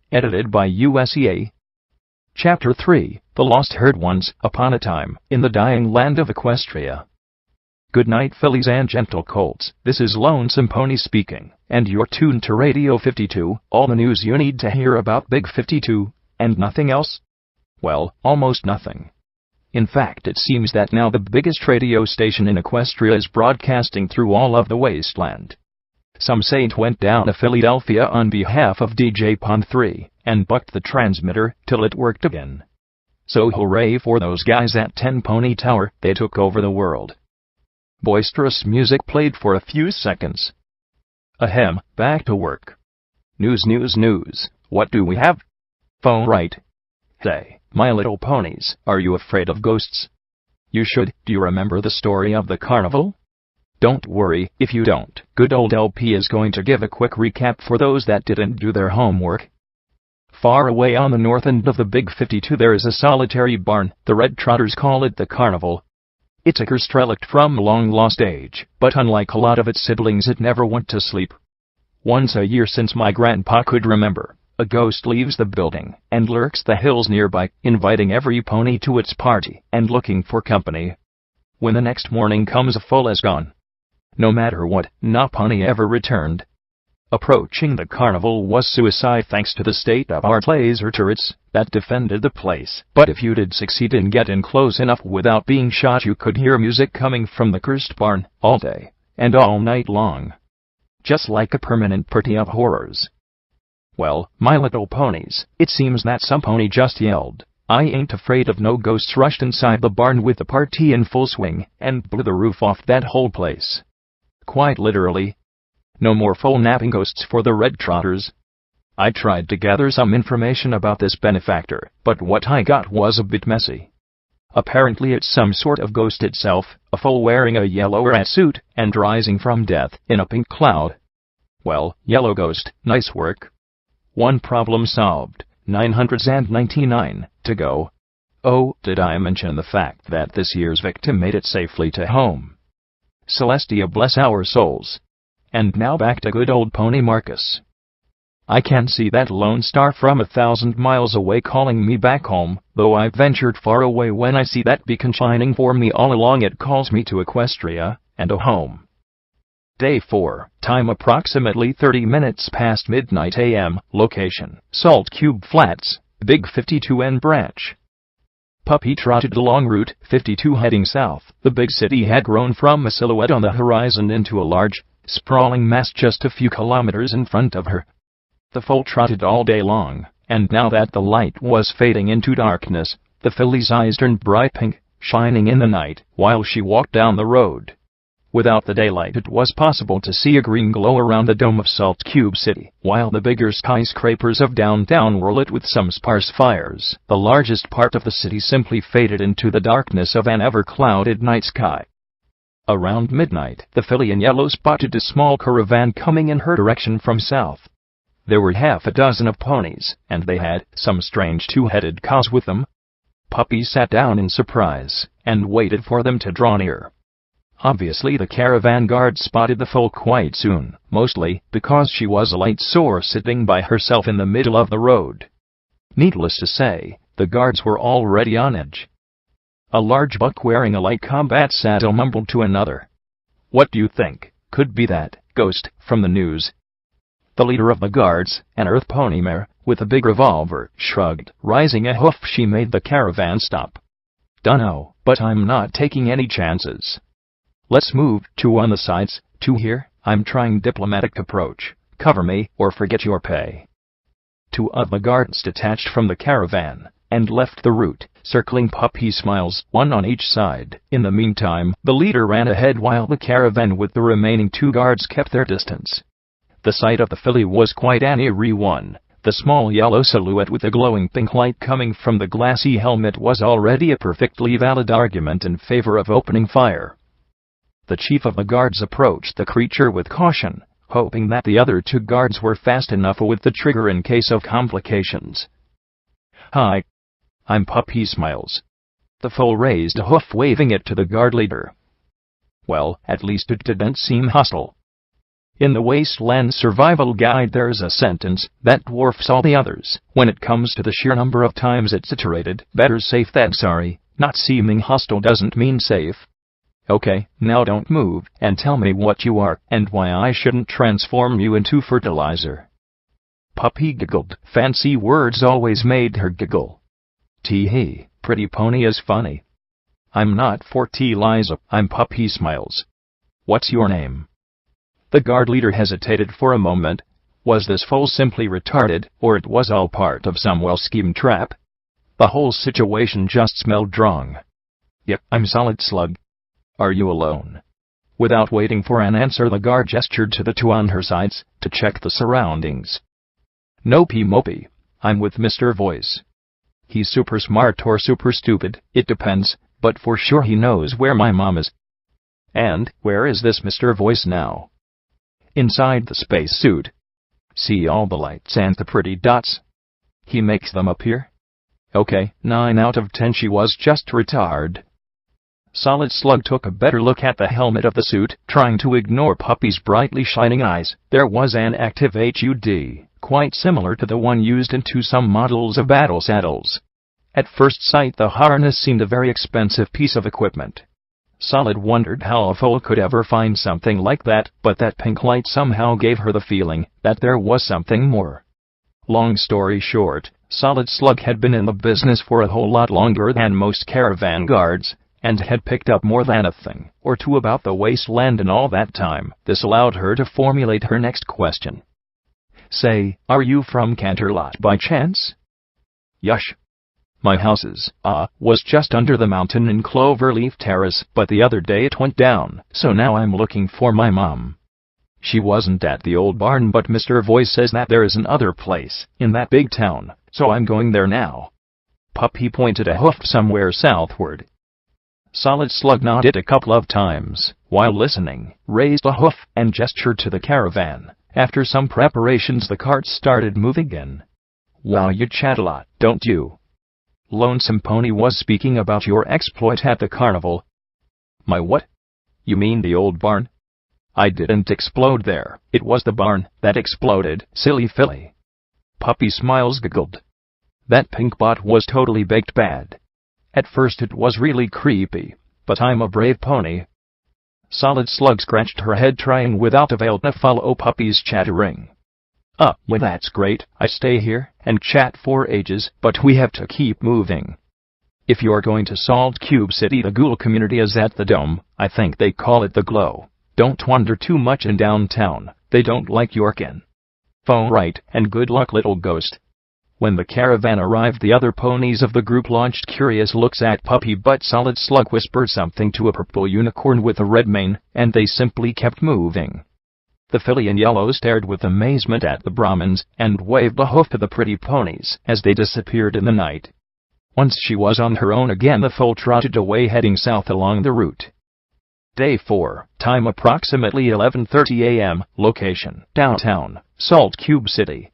Edited by USEA. Chapter 3, The Lost Herd. Once upon a time, in the dying land of Equestria. Good night, fillies and gentle colts. This is Lonesome Pony speaking, and you're tuned to Radio 52, all the news you need to hear about Big 52, and nothing else? Well, almost nothing. In fact, it seems that now the biggest radio station in Equestria is broadcasting through all of the wasteland. Some say it went down to Philadelphia on behalf of DJ Pond 3, and bucked the transmitter till it worked again. So hooray for those guys at 10 Pony Tower, they took over the world. Boisterous music played for a few seconds. Ahem, back to work. News. What do we have? Phone right. Hey, my little ponies, are you afraid of ghosts? You should. Do you remember the story of the carnival? Don't worry if you don't. Good old LP is going to give a quick recap for those that didn't do their homework. Far away on the north end of the Big 52 there is a solitary barn. The Red Trotters call it the Carnival. It's a cursed relic from a long-lost age, but unlike a lot of its siblings it never went to sleep. Once a year since my grandpa could remember, a ghost leaves the building and lurks the hills nearby, inviting every pony to its party and looking for company. When the next morning comes, a foal is gone. No matter what, no pony ever returned. Approaching the carnival was suicide thanks to the state-of-art laser turrets that defended the place. But if you did succeed in getting close enough without being shot, you could hear music coming from the cursed barn all day and all night long. Just like a permanent party of horrors. Well, my little ponies, it seems that some pony just yelled, "I ain't afraid of no ghosts," rushed inside the barn with the party in full swing, and blew the roof off that whole place. Quite literally. No more full napping ghosts for the Red Trotters. I tried to gather some information about this benefactor, but what I got was a bit messy. Apparently it's some sort of ghost itself, a foal wearing a yellow rat suit, and rising from death in a pink cloud. Well, yellow ghost, nice work. One problem solved, 999 to go. Oh, did I mention the fact that this year's victim made it safely to home? Celestia bless our souls. And now back to good old Pony Marcus. I can see that lone star from 1,000 miles away calling me back home, though I've ventured far away. When I see that beacon shining for me all along, it calls me to Equestria, and a home. Day 4, time approximately 30 minutes past midnight AM, location, Salt Cube Flats, Big 52 N Branch. Puppy trotted along Route 52 heading south. The big city had grown from a silhouette on the horizon into a large, sprawling mass just a few kilometers in front of her. The foal trotted all day long, and now that the light was fading into darkness, the filly's eyes turned bright pink, shining in the night, while she walked down the road. Without the daylight it was possible to see a green glow around the dome of Salt Cube City, while the bigger skyscrapers of downtown were lit with some sparse fires. The largest part of the city simply faded into the darkness of an ever-clouded night sky. Around midnight, the filly in yellow spotted a small caravan coming in her direction from south. There were half a dozen of ponies, and they had some strange two-headed cows with them. Puppy sat down in surprise, and waited for them to draw near. Obviously the caravan guard spotted the foal quite soon, mostly because she was a light sore sitting by herself in the middle of the road. Needless to say, the guards were already on edge. A large buck wearing a light combat saddle mumbled to another, "What do you think could be that ghost from the news?" The leader of the guards, an earth pony mare, with a big revolver, shrugged. Rising a hoof, she made the caravan stop. "Dunno, but I'm not taking any chances. Let's move to on the sides, to here. I'm trying diplomatic approach. Cover me, or forget your pay." Two of the guards detached from the caravan and left the route, circling Puppy Smiles, one on each side. In the meantime, the leader ran ahead while the caravan with the remaining two guards kept their distance. The sight of the filly was quite an eerie one. The small yellow silhouette with the glowing pink light coming from the glassy helmet was already a perfectly valid argument in favor of opening fire. The chief of the guards approached the creature with caution, hoping that the other two guards were fast enough with the trigger in case of complications. "Hi. I'm Puppy Smiles." The foal raised a hoof, waving it to the guard leader. Well, at least it didn't seem hostile. In the Wasteland Survival Guide there's a sentence that dwarfs all the others when it comes to the sheer number of times it's iterated. Better safe than sorry. Not seeming hostile doesn't mean safe. Okay, now don't move, and tell me what you are, and why I shouldn't transform you into fertilizer. Puppy giggled. Fancy words always made her giggle. Tee-hee, Pretty Pony is funny. I'm not fertilizer, I'm Puppy Smiles. What's your name? The guard leader hesitated for a moment. Was this fool simply retarded, or it was all part of some well-schemed trap? The whole situation just smelled wrong. Yep, I'm Solid Slug. Are you alone? Without waiting for an answer, the guard gestured to the two on her sides to check the surroundings. Nopey mopey, I'm with Mr. Voice. He's super smart or super stupid, it depends, but for sure he knows where my mom is. And where is this Mr. Voice now? Inside the spacesuit. See all the lights and the pretty dots? He makes them appear? Okay, 9 out of 10 she was just retarded. Solid Slug took a better look at the helmet of the suit, trying to ignore Puppy's brightly shining eyes. There was an active HUD, quite similar to the one used into some models of battle saddles. At first sight the harness seemed a very expensive piece of equipment. Solid wondered how a fool could ever find something like that, but that pink light somehow gave her the feeling that there was something more. Long story short, Solid Slug had been in the business for a whole lot longer than most caravan guards, and had picked up more than a thing or two about the wasteland in all that time. This allowed her to formulate her next question. Say, are you from Canterlot by chance? Yush. My house's, was just under the mountain in Cloverleaf Terrace, but the other day it went down, so now I'm looking for my mom. She wasn't at the old barn, but Mr. Voice says that there is another place in that big town, so I'm going there now. Puppy pointed a hoof somewhere southward. Solid Slug nodded a couple of times while listening, raised a hoof, and gestured to the caravan. After some preparations the cart started moving again. Wow, you chat a lot, don't you? Lonesome Pony was speaking about your exploit at the carnival. My what? You mean the old barn? I didn't explode there, it was the barn that exploded, silly filly. Puppy Smiles giggled. That pink bot was totally baked bad. At first it was really creepy, but I'm a brave pony. Solid Slug scratched her head, trying without avail to follow Puppy's chattering. Well, that's great. I stay here and chat for ages, but we have to keep moving. If you're going to Salt Cube City, the ghoul community is at the Dome. I think they call it the Glow. Don't wander too much in downtown. They don't like your kin. Phone right, and good luck, little ghost. When the caravan arrived, the other ponies of the group launched curious looks at Puppy, but Solid Slug whispered something to a purple unicorn with a red mane, and they simply kept moving. The filly in yellow stared with amazement at the Brahmins, and waved a hoof to the pretty ponies as they disappeared in the night. Once she was on her own again, the foal trotted away, heading south along the route. Day 4, time approximately 11:30 a.m., location, downtown, Salt Cube City.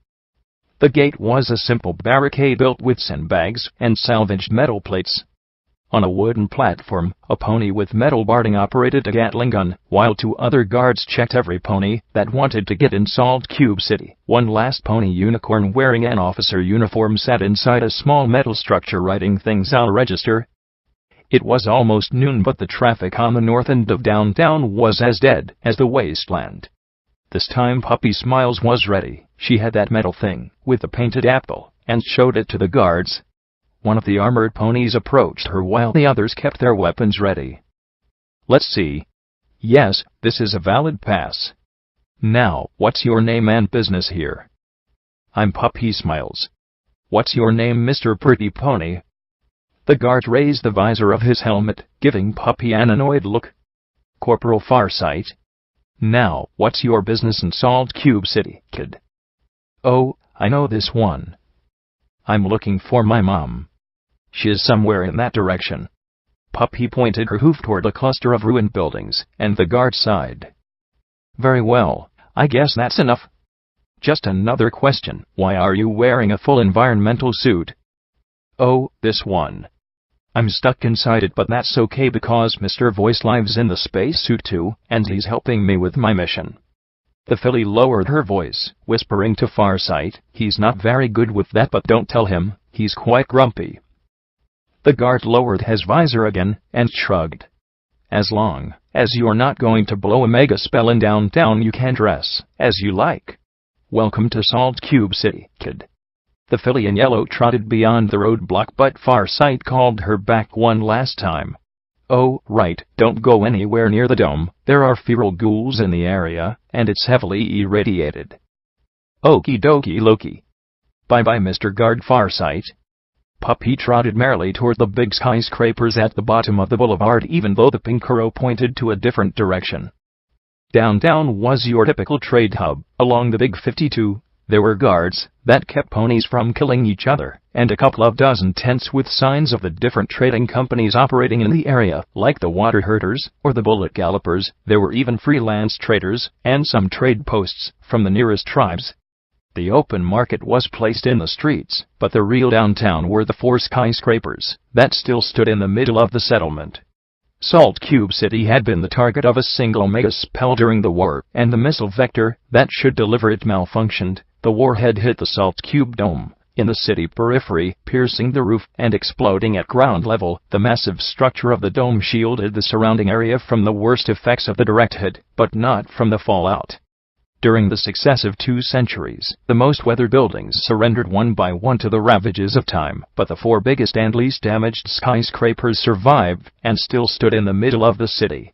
The gate was a simple barricade built with sandbags and salvaged metal plates. On a wooden platform, a pony with metal barding operated a Gatling gun, while 2 other guards checked every pony that wanted to get in Salt Cube City. One last pony unicorn wearing an officer uniform sat inside a small metal structure writing things on a register. It was almost noon, but the traffic on the north end of downtown was as dead as the wasteland. This time Puppy Smiles was ready. She had that metal thing with the painted apple and showed it to the guards. One of the armored ponies approached her while the others kept their weapons ready. Let's see. Yes, this is a valid pass. Now, what's your name and business here? I'm Puppy Smiles. What's your name, Mr. Pretty Pony? The guard raised the visor of his helmet, giving Puppy an annoyed look. Corporal Farsight. Now, what's your business in Salt Cube City, kid? Oh, I know this one. I'm looking for my mom. She is somewhere in that direction. Puppy pointed her hoof toward a cluster of ruined buildings, and the guard sighed. Very well, I guess that's enough. Just another question. Why are you wearing a full environmental suit? Oh, this one. I'm stuck inside it, but that's okay because Mr. Voice lives in the spacesuit too, and he's helping me with my mission. The filly lowered her voice, whispering to Farsight, "He's not very good with that, but don't tell him, he's quite grumpy." The guard lowered his visor again, and shrugged. "As long as you're not going to blow a mega spell in downtown, you can dress as you like. Welcome to Salt Cube City, kid." The filly in yellow trotted beyond the roadblock, but Farsight called her back one last time. "Oh, right, don't go anywhere near the dome. There are feral ghouls in the area, and it's heavily irradiated." "Okie dokie Loki. Bye-bye, Mr. Guard Farsight." Puppy trotted merrily toward the big skyscrapers at the bottom of the boulevard, even though the pink arrow pointed to a different direction. Downtown was your typical trade hub. Along the Big 52, there were guards that kept ponies from killing each other, and a couple of dozen tents with signs of the different trading companies operating in the area, like the Water Herders or the Bullet Gallopers. There were even freelance traders and some trade posts from the nearest tribes. The open market was placed in the streets, but the real downtown were the 4 skyscrapers that still stood in the middle of the settlement. Salt Cube City had been the target of a single mega spell during the war, and the missile vector that should deliver it malfunctioned. The warhead hit the Salt Cube dome in the city periphery, piercing the roof and exploding at ground level. The massive structure of the dome shielded the surrounding area from the worst effects of the direct hit, but not from the fallout. During the successive 2 centuries, the most weathered buildings surrendered one by one to the ravages of time, but the 4 biggest and least damaged skyscrapers survived and still stood in the middle of the city.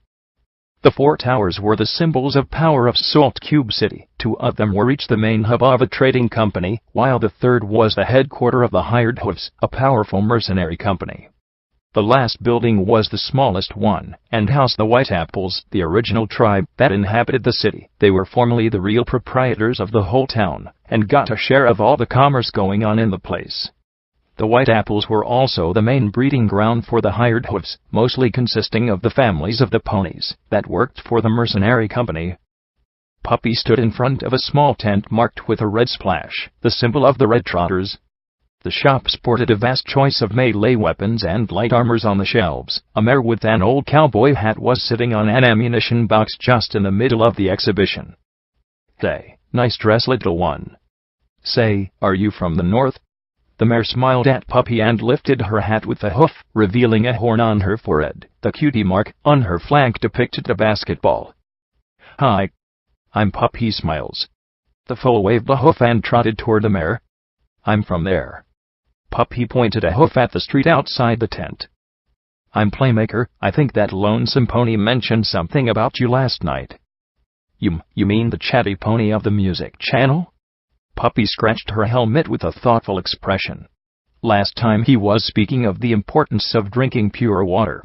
The 4 towers were the symbols of power of Salt Cube City. 2 of them were each the main hub of a trading company, while the third was the headquarters of the Hired Hooves, a powerful mercenary company. The last building was the smallest one, and housed the White Apples, the original tribe that inhabited the city. They were formerly the real proprietors of the whole town, and got a share of all the commerce going on in the place. The White Apples were also the main breeding ground for the Hired Hooves, mostly consisting of the families of the ponies that worked for the mercenary company. Puppy stood in front of a small tent marked with a red splash, the symbol of the Red Trotters. The shop sported a vast choice of melee weapons and light armors on the shelves. A mare with an old cowboy hat was sitting on an ammunition box just in the middle of the exhibition. "Say, nice dress, little one." "Say, are you from the north?" The mare smiled at Puppy and lifted her hat with a hoof, revealing a horn on her forehead. The cutie mark on her flank depicted a basketball. "Hi. I'm Puppy Smiles." The foal waved a hoof and trotted toward the mare. "I'm from there." Puppy pointed a hoof at the street outside the tent. "I'm Playmaker. I think that lonesome pony mentioned something about you last night." You mean the chatty pony of the music channel?" Puppy scratched her helmet with a thoughtful expression. "Last time he was speaking of the importance of drinking pure water."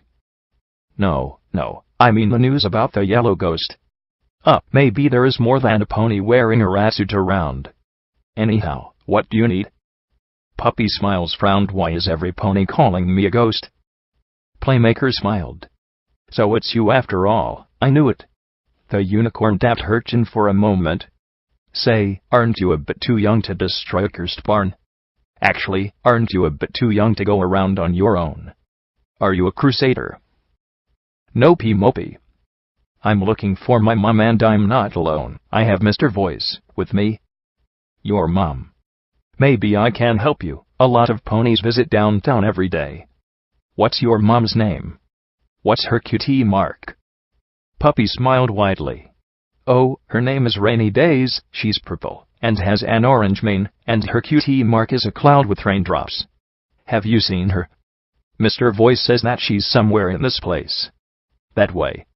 No, I mean the news about the yellow ghost." Maybe there is more than a pony wearing a rat suit around. Anyhow, what do you need?" Puppy Smiles frowned. "Why is every pony calling me a ghost?" Playmaker smiled. "So it's you after all. I knew it." The unicorn tapped her chin for a moment. "Say, aren't you a bit too young to destroy a cursed barn? Actually, aren't you a bit too young to go around on your own? Are you a crusader?" "Nopey mopey. I'm looking for my mom, and I'm not alone. I have Mr. Voice with me." "Your mom? Maybe I can help you. A lot of ponies visit downtown every day." "What's your mom's name? What's her cutie mark?" Puppy smiled widely. "Oh, her name is Rainy Days. She's purple and has an orange mane, and her cutie mark is a cloud with raindrops. Have you seen her? Mr. Voice says that she's somewhere in this place." "That way."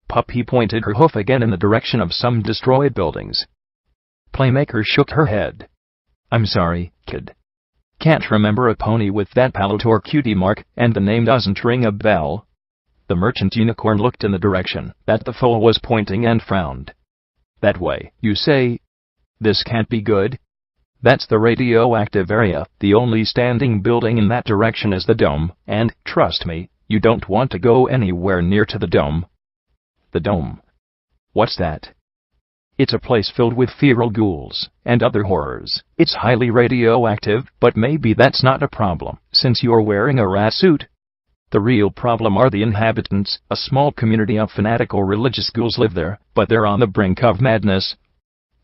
Puppy pointed her hoof again in the direction of some destroyed buildings. Playmaker shook her head. "I'm sorry, kid. Can't remember a pony with that palette or cutie mark, and the name doesn't ring a bell." The merchant unicorn looked in the direction that the foal was pointing and frowned. "That way, you say? This can't be good. That's the radioactive area. The only standing building in that direction is the dome, and, trust me, you don't want to go anywhere near to the dome." "The dome? What's that?" "It's a place filled with feral ghouls and other horrors. It's highly radioactive, but maybe that's not a problem, since you're wearing a rat suit. The real problem are the inhabitants. A small community of fanatical religious ghouls live there, but they're on the brink of madness.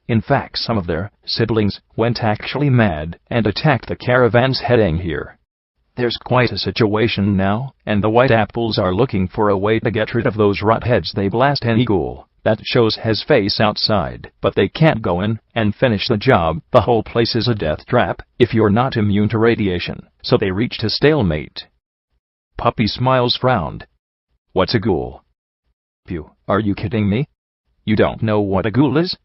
In fact, some of their siblings went actually mad and attacked the caravans heading here. There's quite a situation now, and the White Apples are looking for a way to get rid of those rotheads. They blast any ghoul that shows his face outside, but they can't go in and finish the job. The whole place is a death trap if you're not immune to radiation, so they reached a stalemate. Puppy Smiles frowned. What's a ghoul? Are you kidding me? You don't know what a ghoul is?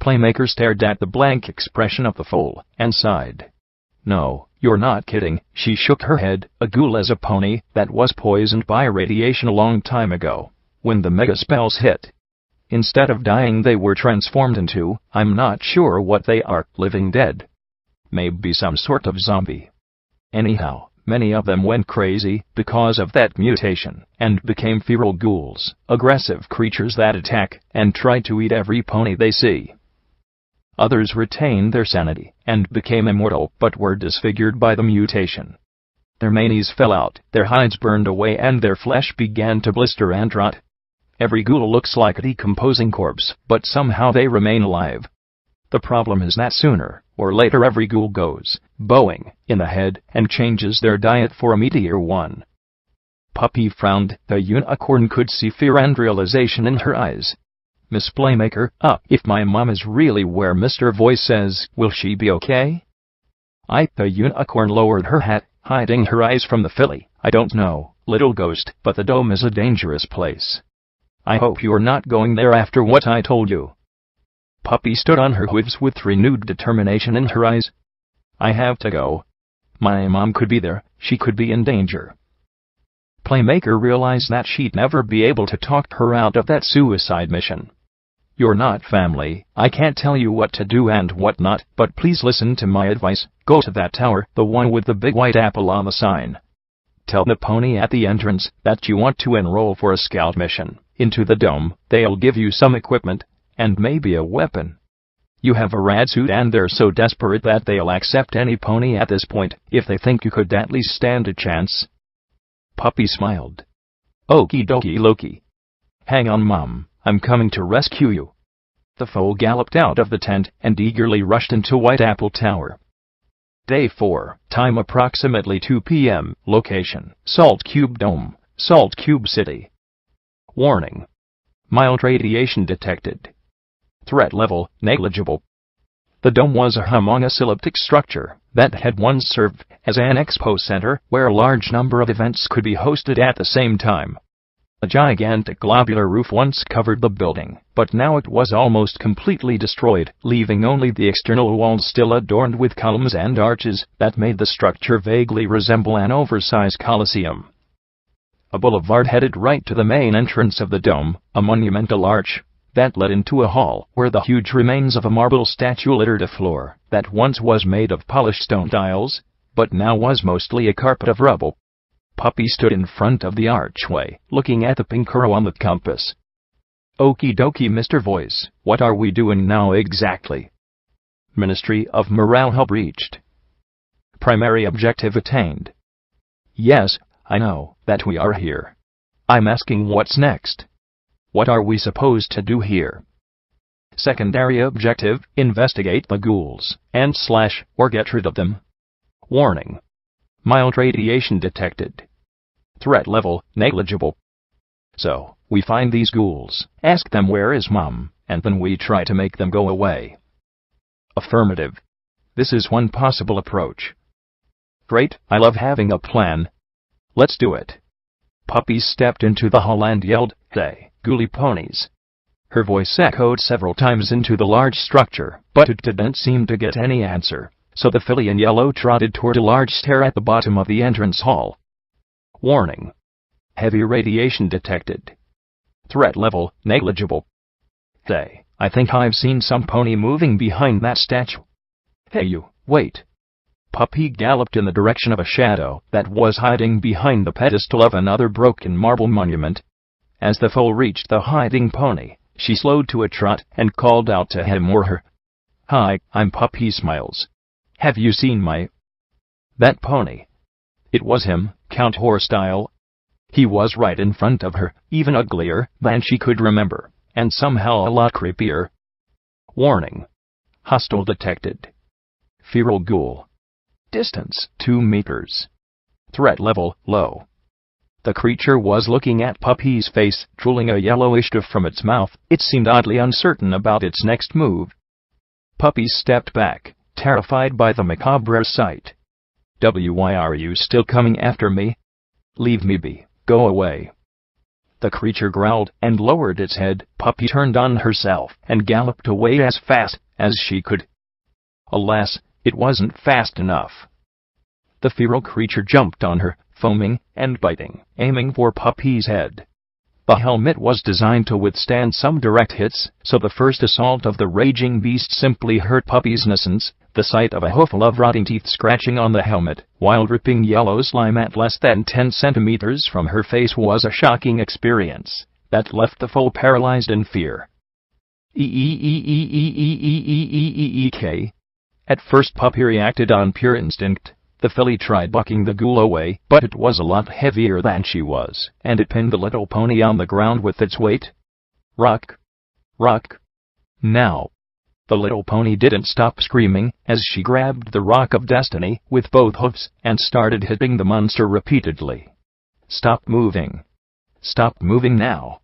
Playmaker stared at the blank expression of the foal and sighed. No, you're not kidding. She shook her head. A ghoul is a pony that was poisoned by radiation a long time ago, when the mega spells hit. Instead of dying, they were transformed into, I'm not sure what they are, living dead. Maybe some sort of zombie. Anyhow, many of them went crazy because of that mutation, and became feral ghouls, aggressive creatures that attack and try to eat every pony they see. Others retained their sanity and became immortal, but were disfigured by the mutation. Their manes fell out, their hides burned away, and their flesh began to blister and rot. Every ghoul looks like a decomposing corpse, but somehow they remain alive. The problem is that sooner or later every ghoul goes bowing in the head and changes their diet for a meatier one. Puppy frowned. The unicorn could see fear and realization in her eyes. Miss Playmaker, if my mom is really where Mr. Voice says, will she be okay? The unicorn lowered her hat, hiding her eyes from the filly. I don't know, little ghost, but the dome is a dangerous place. I hope you're not going there after what I told you. Puppy stood on her hooves with renewed determination in her eyes. I have to go. My mom could be there, she could be in danger. Playmaker realized that she'd never be able to talk her out of that suicide mission. You're not family, I can't tell you what to do and what not, but please listen to my advice. Go to that tower, the one with the big white apple on the sign. Tell the pony at the entrance that you want to enroll for a scout mission into the dome. They'll give you some equipment, and maybe a weapon. You have a rad suit, and they're so desperate that they'll accept any pony at this point, if they think you could at least stand a chance. Puppy smiled. Okie dokie Loki. Hang on, Mom, I'm coming to rescue you. The foal galloped out of the tent and eagerly rushed into White Apple Tower. Day 4, time approximately 2 p.m., location, Salt Cube Dome, Salt Cube City. Warning. Mild radiation detected. Threat level, negligible. The dome was a homonosyllabic structure that had once served as an expo center where a large number of events could be hosted at the same time. A gigantic globular roof once covered the building, but now it was almost completely destroyed, leaving only the external walls still adorned with columns and arches that made the structure vaguely resemble an oversized coliseum. A boulevard headed right to the main entrance of the dome, a monumental arch that led into a hall where the huge remains of a marble statue littered a floor that once was made of polished stone tiles, but now was mostly a carpet of rubble. Puppy stood in front of the archway, looking at the pink arrow on the compass. Okie dokie, Mr. Voice, what are we doing now exactly? Ministry of Morale Hub reached. Primary objective attained. Yes, I know that we are here. I'm asking what's next. What are we supposed to do here? Secondary objective, investigate the ghouls, and / or get rid of them. Warning. Mild radiation detected. Threat level, negligible. So, we find these ghouls, ask them where is Mom, and then we try to make them go away. Affirmative. This is one possible approach. Great, I love having a plan. Let's do it. Puppy stepped into the hall and yelled, "Hey, ghouly ponies." Her voice echoed several times into the large structure, but it didn't seem to get any answer. So the filly in yellow trotted toward a large stair at the bottom of the entrance hall. Warning. Heavy radiation detected. Threat level, negligible. Hey, I think I've seen some pony moving behind that statue. Hey you, wait. Puppy galloped in the direction of a shadow that was hiding behind the pedestal of another broken marble monument. As the foal reached the hiding pony, she slowed to a trot and called out to him or her. Hi, I'm Puppy Smiles. Have you seen that pony? It was him, Count Horse-style. He was right in front of her, even uglier than she could remember, and somehow a lot creepier. Warning. Hostile detected. Feral ghoul. Distance 2 meters. Threat level low. The creature was looking at Puppy's face, drooling a yellowish stuff from its mouth. It seemed oddly uncertain about its next move. Puppy stepped back, terrified by the macabre sight. Why are you still coming after me? Leave me be. Go away. The creature growled and lowered its head. Puppy turned on herself and galloped away as fast as she could. Alas, it wasn't fast enough. The feral creature jumped on her, foaming and biting, aiming for Puppy's head. The helmet was designed to withstand some direct hits, so the first assault of the raging beast simply hurt Puppy's innocence. The sight of a hooful of rotting teeth scratching on the helmet, while dripping yellow slime at less than 10 centimeters from her face was a shocking experience that left the foe paralyzed in fear. Eek. At first Puppy reacted on pure instinct. The filly tried bucking the ghoul away, but it was a lot heavier than she was, and it pinned the little pony on the ground with its weight. Rock. Rock. Now. The little pony didn't stop screaming as she grabbed the rock of destiny with both hoofs and started hitting the monster repeatedly. Stop moving. Stop moving now.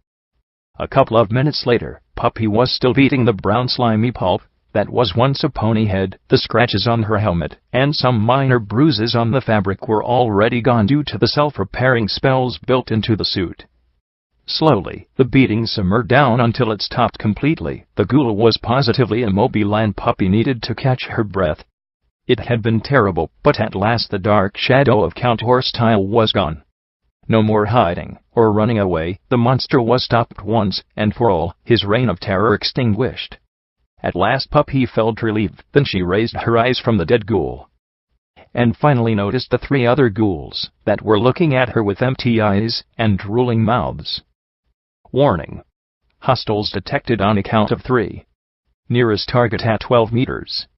A couple of minutes later, Puppy was still beating the brown slimy pulp that was once a pony head. The scratches on her helmet and some minor bruises on the fabric were already gone due to the self-repairing spells built into the suit. Slowly, the beating simmered down until it stopped completely. The ghoul was positively immobile and Puppy needed to catch her breath. It had been terrible, but at last the dark shadow of Count Horsetail was gone. No more hiding or running away. The monster was stopped once and for all, his reign of terror extinguished. At last Puppy felt relieved. Then she raised her eyes from the dead ghoul and finally noticed the 3 other ghouls that were looking at her with empty eyes and drooling mouths. Warning. Hostiles detected on a count of 3. Nearest target at 12 meters.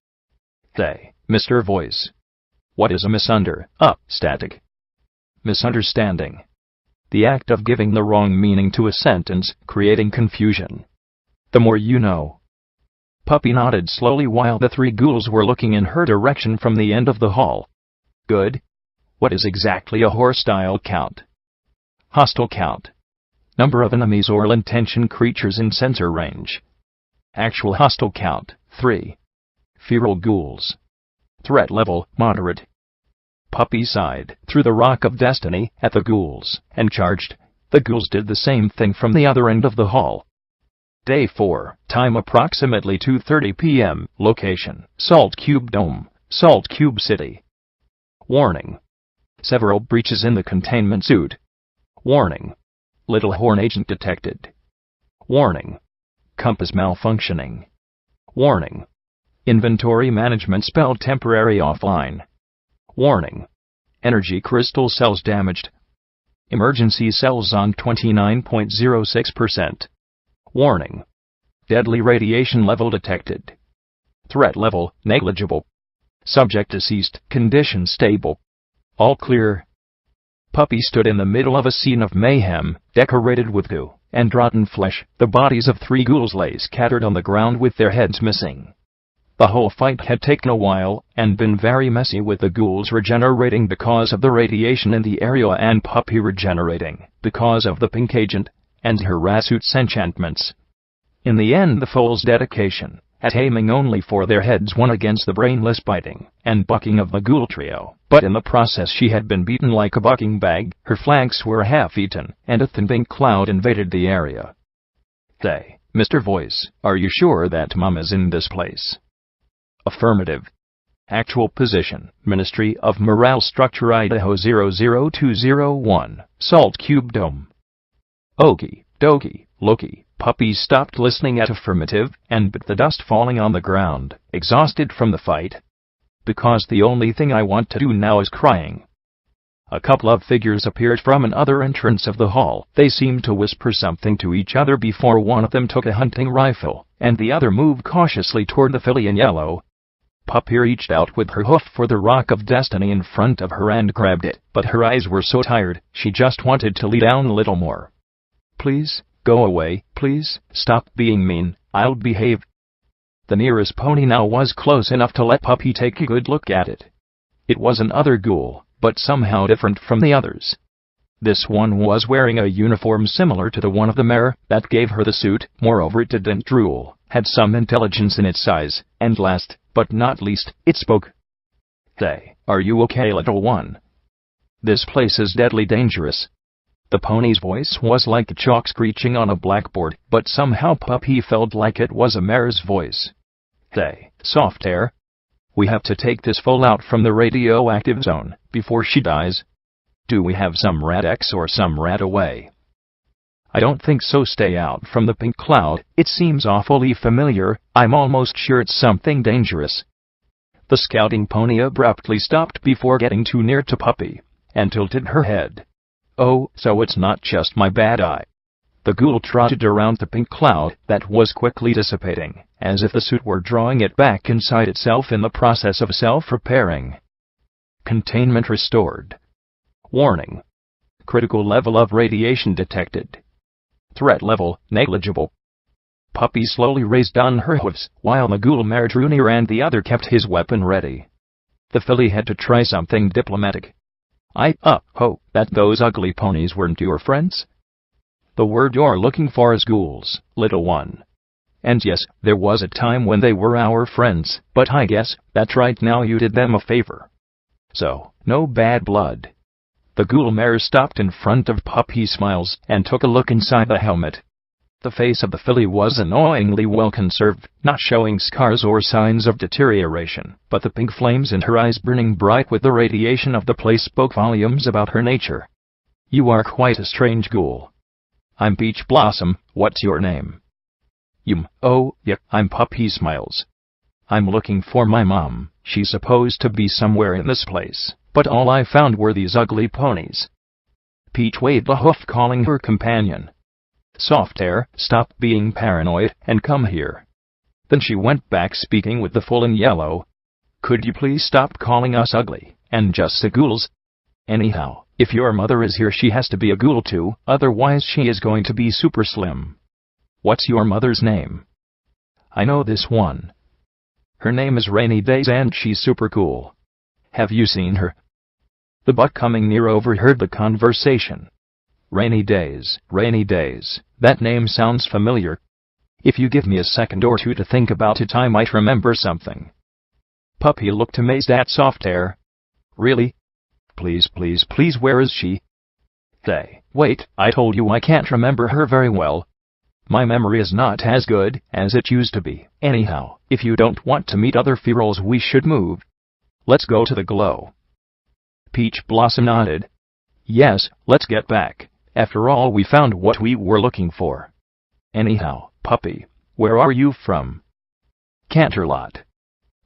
They. Mr. Voice. What is a static? Misunderstanding. The act of giving the wrong meaning to a sentence, creating confusion. The more you know. Puppy nodded slowly while the 3 ghouls were looking in her direction from the end of the hall. Good. What is exactly a hostile count? Hostile count. Number of enemies or intention creatures in sensor range. Actual hostile count, 3. Feral ghouls. Threat level, moderate. Puppy sighed through the rock of destiny at the ghouls and charged. The ghouls did the same thing from the other end of the hall. Day 4, time approximately 2:30 p.m., location, Salt Cube Dome, Salt Cube City. Warning. Several breaches in the containment suit. Warning. Little horn agent detected. Warning. Compass malfunctioning. Warning. Inventory management spell temporary offline. Warning. Energy crystal cells damaged. Emergency cells on 29.06%. Warning. Deadly radiation level detected. Threat level negligible. Subject deceased. Condition stable. All clear. Puppy stood in the middle of a scene of mayhem, decorated with goo and rotten flesh. The bodies of 3 ghouls lay scattered on the ground with their heads missing. The whole fight had taken a while and been very messy, with the ghouls regenerating because of the radiation in the area and Puppy regenerating because of the pink agent and her Rasut's enchantments. In the end, the foe's dedication at aiming only for their heads won against the brainless biting and bucking of the ghoul trio, but in the process she had been beaten like a bucking bag. Her flanks were half-eaten, and a thin pink cloud invaded the area. They. Mr. Voice, are you sure that Mom is in this place? Affirmative. Actual position, Ministry of Morale Structure Idaho 00201, Salt Cube Dome. Okie dokie, Loki. Puppy stopped listening at affirmative and bit the dust falling on the ground, exhausted from the fight. Because the only thing I want to do now is crying. A couple of figures appeared from another entrance of the hall. They seemed to whisper something to each other before one of them took a hunting rifle, and the other moved cautiously toward the filly in yellow. Puppy reached out with her hoof for the rock of destiny in front of her and grabbed it, but her eyes were so tired, she just wanted to lay down a little more. Please, go away, please, stop being mean, I'll behave. The nearest pony now was close enough to let Puppy take a good look at it. It was another ghoul, but somehow different from the others. This one was wearing a uniform similar to the one of the mare that gave her the suit. Moreover, it didn't drool, had some intelligence in its size, and last, but not least, it spoke. "Hey, are you okay, little one? This place is deadly dangerous." The pony's voice was like chalk screeching on a blackboard, but somehow Puppy felt like it was a mare's voice. "Hey, soft air. We have to take this foal out from the radioactive zone before she dies. Do we have some Rad-X or some Rad-Away?" "I don't think so. Stay out from the pink cloud. It seems awfully familiar. I'm almost sure it's something dangerous." The scouting pony abruptly stopped before getting too near to Puppy, and tilted her head. "Oh, so it's not just my bad eye." The ghoul trotted around the pink cloud that was quickly dissipating, as if the suit were drawing it back inside itself in the process of self-repairing. Containment restored. Warning. Critical level of radiation detected. Threat level, negligible. Puppy slowly raised on her hooves, while the ghoul mare drew near and the other kept his weapon ready. The filly had to try something diplomatic. "I hope that those ugly ponies weren't your friends?" "The word you're looking for is ghouls, little one. And yes, there was a time when they were our friends, but I guess that right now you did them a favor. So, no bad blood." The ghoul mare stopped in front of Puppy Smiles and took a look inside the helmet. The face of the filly was annoyingly well conserved, not showing scars or signs of deterioration, but the pink flames in her eyes burning bright with the radiation of the place spoke volumes about her nature. "You are quite a strange ghoul. I'm Peach Blossom. What's your name?" "Oh, yeah, I'm Puppy Smiles. I'm looking for my mom. She's supposed to be somewhere in this place, but all I found were these ugly ponies." Peach waved a hoof, calling her companion. "Soft air, stop being paranoid, and come here." Then she went back, speaking with the full in yellow. "Could you please stop calling us ugly, and just the ghouls? Anyhow, if your mother is here, she has to be a ghoul too, otherwise she is going to be super slim." "What's your mother's name?" "I know this one. Her name is Rainy Days and she's super cool. Have you seen her?" The buck coming near overheard the conversation. Rainy Days, that name sounds familiar. If you give me a second or two to think about it, I might remember something." Puppy looked amazed at Soft Air. "Really? Please, where is she?" "Hey, wait, I told you I can't remember her very well. My memory is not as good as it used to be. Anyhow, if you don't want to meet other ferals, we should move. Let's go to the glow." Peach Blossom nodded. "Yes, let's get back. After all, we found what we were looking for. Anyhow, Puppy, where are you from?" "Canterlot."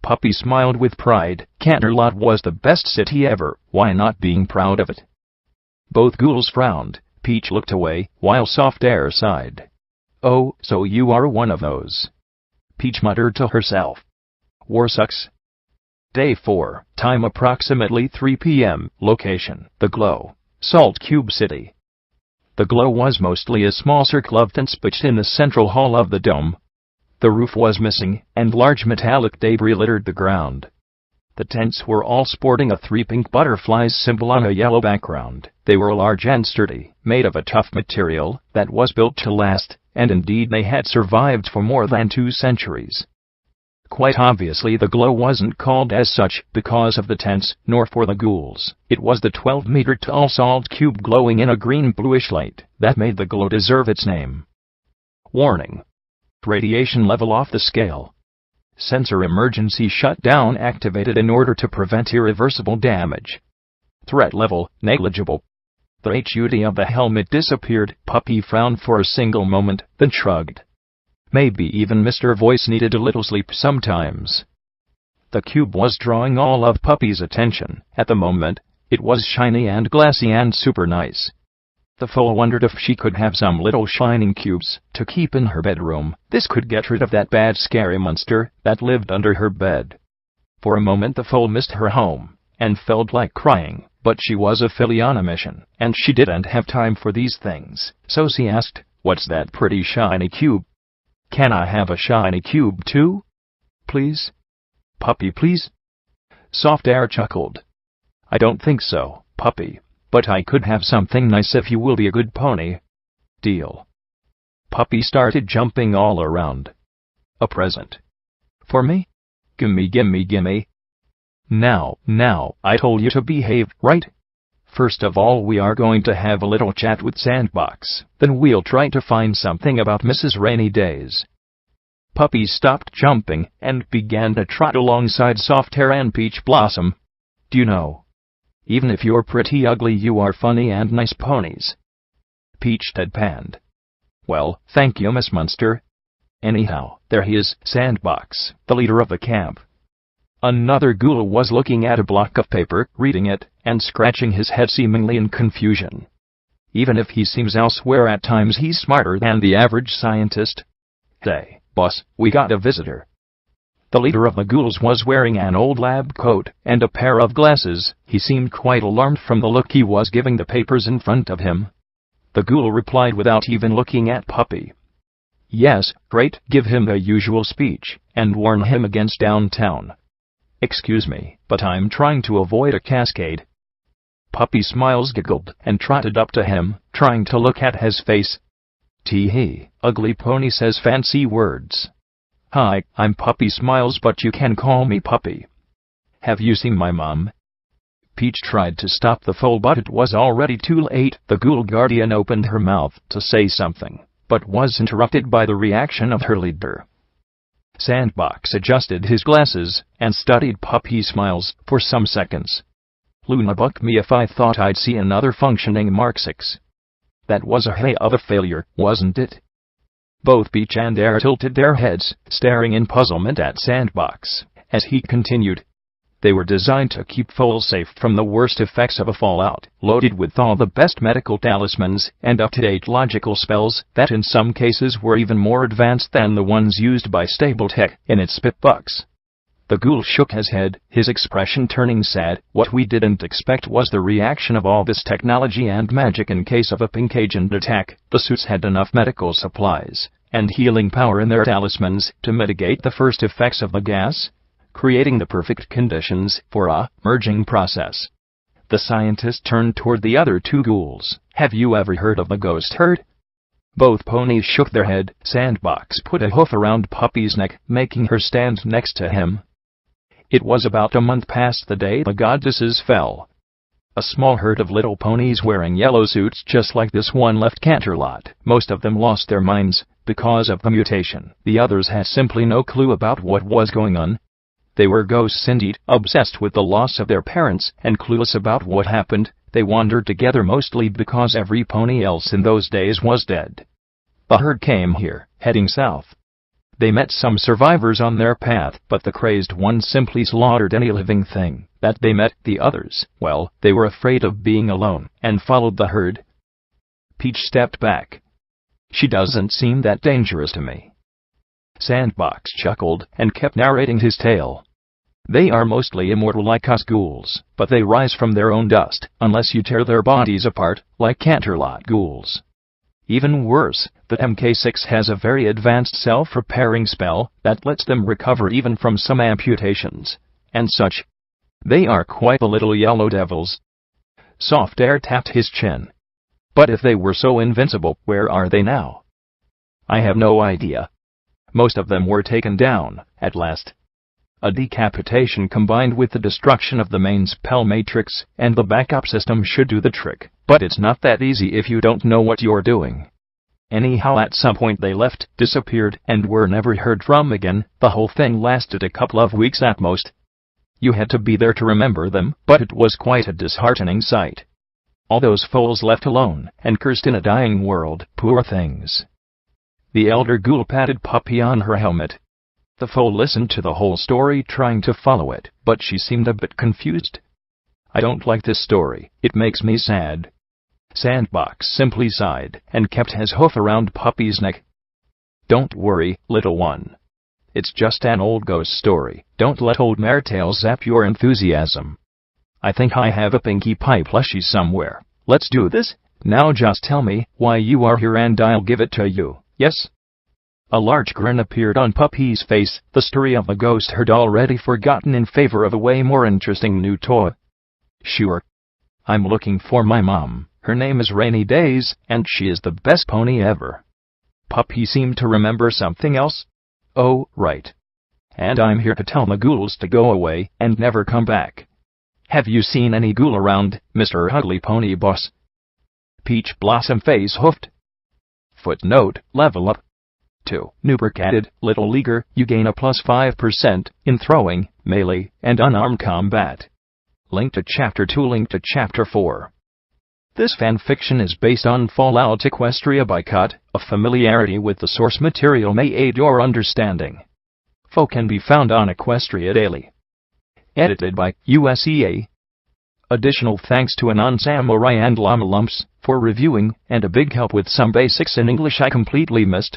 Puppy smiled with pride. Canterlot was the best city ever. Why not being proud of it? Both ghouls frowned. Peach looked away, while Soft Air sighed. "Oh, so you are one of those." Peach muttered to herself. "War sucks." Day 4, time approximately 3 p.m., location, the Glow, Salt Cube City. The Glow was mostly a small circle of tents pitched in the central hall of the dome. The roof was missing, and large metallic debris littered the ground. The tents were all sporting a 3 pink butterflies symbol on a yellow background. They were large and sturdy, made of a tough material that was built to last, and indeed they had survived for more than 2 centuries. Quite obviously, the Glow wasn't called as such because of the tents, nor for the ghouls. It was the 12-meter-tall salt cube glowing in a green-bluish light that made the Glow deserve its name. Warning. Radiation level off the scale. Sensor emergency shutdown activated in order to prevent irreversible damage. Threat level, negligible. The HUD of the helmet disappeared. Puppy frowned for a single moment, then shrugged. Maybe even Mr. Voice needed a little sleep sometimes. The cube was drawing all of Puppy's attention. At the moment, it was shiny and glassy and super nice. The fool wondered if she could have some little shining cubes to keep in her bedroom. This could get rid of that bad scary monster that lived under her bed. For a moment the fool missed her home and felt like crying, but she was a filly on a mission, and she didn't have time for these things, so she asked, "What's that pretty shiny cube? Can I have a shiny cube too?" Please? Puppy, please? Soft Air chuckled. I don't think so, Puppy, but I could have something nice if you will be a good pony. Deal. Puppy started jumping all around. A present. For me? Gimme, gimme, gimme. Now, I told you to behave, right? First of all, we are going to have a little chat with Sandbox, then we'll try to find something about Mrs. Rainy Days. Puppy stopped jumping and began to trot alongside Soft Air and Peach Blossom. Do you know? Even if you're pretty ugly, you are funny and nice ponies. Peach deadpanned. Well, thank you, Miss Munster. Anyhow, there he is, Sandbox, the leader of the camp. Another ghoul was looking at a block of paper, reading it, and scratching his head seemingly in confusion. Even if he seems elsewhere at times, he's smarter than the average scientist. Hey, boss, we got a visitor. The leader of the ghouls was wearing an old lab coat and a pair of glasses. He seemed quite alarmed from the look he was giving the papers in front of him. The ghoul replied without even looking at Puppy. Yes, great, give him the usual speech, and warn him against downtown. Excuse me, but I'm trying to avoid a cascade. Puppy Smiles giggled and trotted up to him, trying to look at his face. Tee-hee, ugly pony says fancy words. Hi, I'm Puppy Smiles, but you can call me Puppy. Have you seen my mom? Peach tried to stop the foal, but it was already too late. The ghoul guardian opened her mouth to say something, but was interrupted by the reaction of her leader. Sandbox adjusted his glasses and studied Puppy Smiles for some seconds. Luna buck me if I thought I'd see another functioning Mark 6. That was a hey of a failure, wasn't it? Both Peach and Air tilted their heads, staring in puzzlement at Sandbox, as he continued. They were designed to keep foals safe from the worst effects of a fallout, loaded with all the best medical talismans and up-to-date logical spells that in some cases were even more advanced than the ones used by Stable Tech in its spitbucks. The ghoul shook his head, his expression turning sad. What we didn't expect was the reaction of all this technology and magic in case of a pink agent attack. The suits had enough medical supplies and healing power in their talismans to mitigate the first effects of the gas, creating the perfect conditions for a merging process. The scientist turned toward the other two ghouls. Have you ever heard of the ghost herd? Both ponies shook their head. Sandbox put a hoof around Puppy's neck, making her stand next to him. It was about a month past the day the goddesses fell. A small herd of little ponies wearing yellow suits just like this one left Canterlot. Most of them lost their minds because of the mutation. The others had simply no clue about what was going on. They were ghosts indeed, obsessed with the loss of their parents and clueless about what happened. They wandered together mostly because every pony else in those days was dead. The herd came here, heading south. They met some survivors on their path, but the crazed ones simply slaughtered any living thing that they met. The others, well, they were afraid of being alone and followed the herd. Peach stepped back. She doesn't seem that dangerous to me. Sandbox chuckled and kept narrating his tale. They are mostly immortal like us ghouls, but they rise from their own dust, unless you tear their bodies apart, like Canterlot ghouls. Even worse, the MK6 has a very advanced self-repairing spell that lets them recover even from some amputations, and such. They are quite the little yellow devils. Soft Air tapped his chin. But if they were so invincible, where are they now? I have no idea. Most of them were taken down, at last. A decapitation combined with the destruction of the main spell matrix and the backup system should do the trick, but it's not that easy if you don't know what you're doing. Anyhow, at some point they left, disappeared, and were never heard from again. The whole thing lasted a couple of weeks at most. You had to be there to remember them, but it was quite a disheartening sight. All those foals left alone and cursed in a dying world, poor things. The elder ghoul patted Puppy on her helmet. The foal listened to the whole story, trying to follow it, but she seemed a bit confused. I don't like this story, it makes me sad. Sandbox simply sighed and kept his hoof around Puppy's neck. Don't worry, little one. It's just an old ghost story. Don't let old Martale zap your enthusiasm. I think I have a Pinkie Pie plushie somewhere. Let's do this. Now just tell me why you are here and I'll give it to you, yes? A large grin appeared on Puppy's face, the story of the ghost had already forgotten in favor of a way more interesting new toy. Sure. I'm looking for my mom. Her name is Rainy Days, and she is the best pony ever. Puppy seemed to remember something else. Oh, right. And I'm here to tell the ghouls to go away and never come back. Have you seen any ghoul around, Mr. Ugly Pony Boss? Peach Blossom Face hoofed. Footnote, level up. 2. Lubricated, Little Leaguer, you gain a plus 5% in throwing, melee, and unarmed combat. Link to Chapter 2. Link to Chapter 4. This fanfiction is based on Fallout Equestria by Cut. A familiarity with the source material may aid your understanding. Info can be found on Equestria Daily. Edited by USEA. Additional thanks to Anon Samurai and Llama Lumps for reviewing, and a big help with some basics in English I completely missed.